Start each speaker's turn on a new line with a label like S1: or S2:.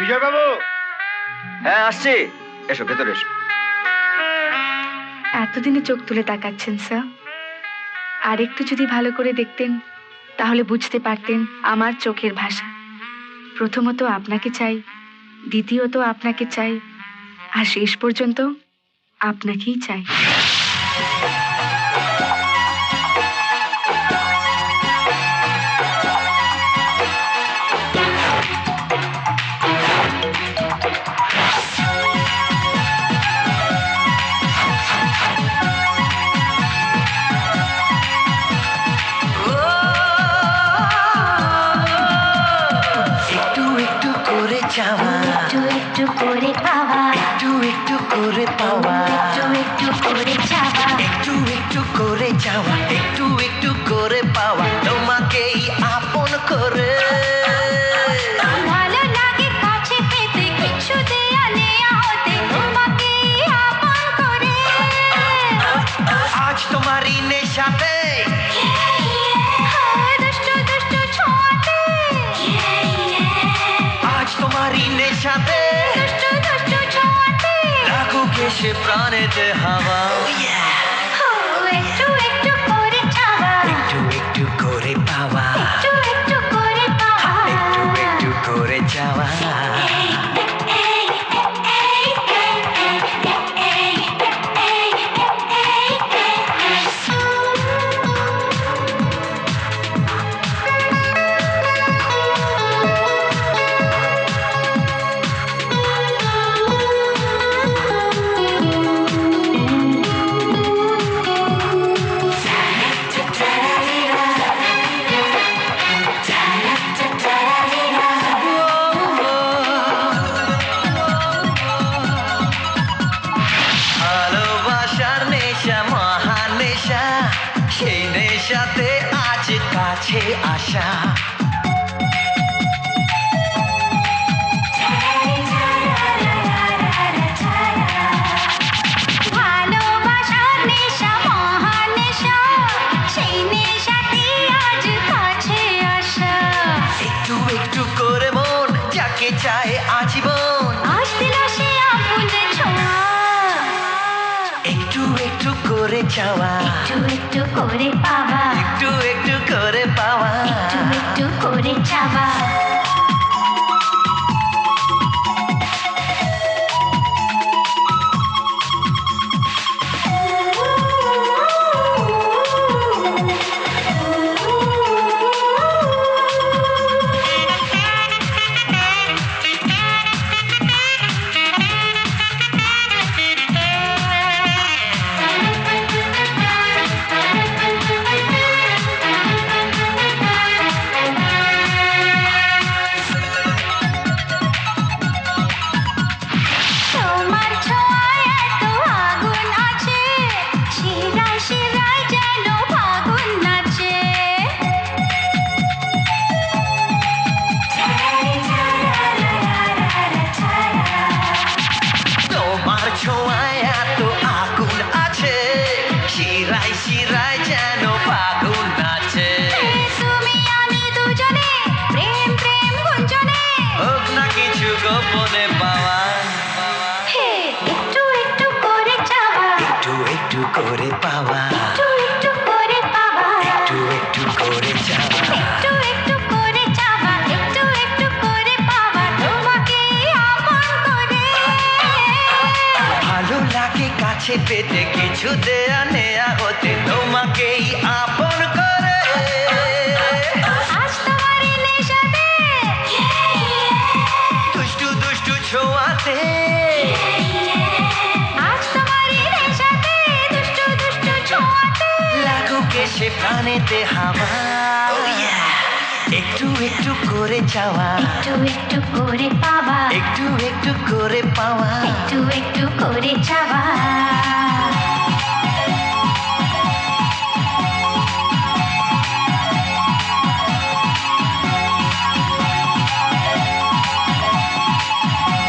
S1: বিজয় বাবু। হ্যাঁ আসছি, এসো ভেতরে এসো।
S2: এতদিনে চোখ তুলে তাকাচ্ছেন স্যার। আর একটু যদি ভালো করে দেখতেন তাহলে বুঝতে পারতেন আমার চোখের ভাষা। প্রথমত আপনাকে চাই, দ্বিতীয়ত আপনাকে চাই, আর শেষ পর্যন্ত আপনাকেই চাই।
S3: একটু একটু করে পাওয়া, একটু একটু করে পাওয়া, একটু একটু করে চাওয়া, একটু একটু করে চাওয়া, একটু একটু করে পাওয়া তোমাকেই আপন করে। ভালো লাগে কাছে পেতে, কিছু দেয়া নেয়া হতে তোমাকেই আপন করে। আজ তোমারই নেশাতে, দুষ্টু দুষ্টু ছোঁয়াতে, আজ তোমারই নেশাতে, দুষ্টু দুষ্টু ছোঁয়াতে লাগুক এসে প্রাণেতে হাওয়া। একটু একটু করে চাওয়া, একটু একটু করে পাওয়া, একটু একটু করে পাওয়া, একটু একটু করে চাওয়া। ভালোবাসার নেশা মহান নেশা, সেই নেশাতে আজ কাছে আসা। ভালোবাসার নেশা মহান নেশা, সেই নেশাতে আজ কাছে আসা। একটু একটু করে মন যাকে চায় আজীবন, আজ দিল সে আগুনে ছোঁয়া। একটু একটু করে চাওয়া, একটু একটু করে পাওয়া, একটু একটু করে পাওয়া, একটু একটু করে চাওয়া। তোমার ছোঁয়ায় এত আগুন আছে, শিরায় শিরায় যেন ফাগুন নাচে। তোমার ছোঁয়ায় এত আগুন আছে, শিরায় শিরায় যেন ফাগুন নাচে। তুমি আমি দুজনে প্রেম প্রেম গুঞ্জনে, হোক না কিছু গোপনে পাওয়া। একটু একটু করে চাওয়া, একটু একটু করে পাওয়া, একটু একটু করে পাওয়া, একটু একটু করে চাওয়া, একটু একটু করে চাওয়া, একটু একটু করে পাওয়া তোমাকেই আপন করে। ভালো লাগে কাছে পেতে, কিছু দেয়া নেয়া হতে তোমাকেই আপন করে। আজ তোমারই নেশাতে, দুষ্টু দুষ্টু ছোঁয়াতে, আজ তোমারই নেশাতে, দুষ্টু দুষ্টু ছোঁয়াতে লাগুক এসে প্রাণেতে হাওয়া। একটু একটু করে চাওয়া, একটু একটু করে পাওয়া, একটু একটু করে পাওয়া, একটু একটু করে চাওয়া।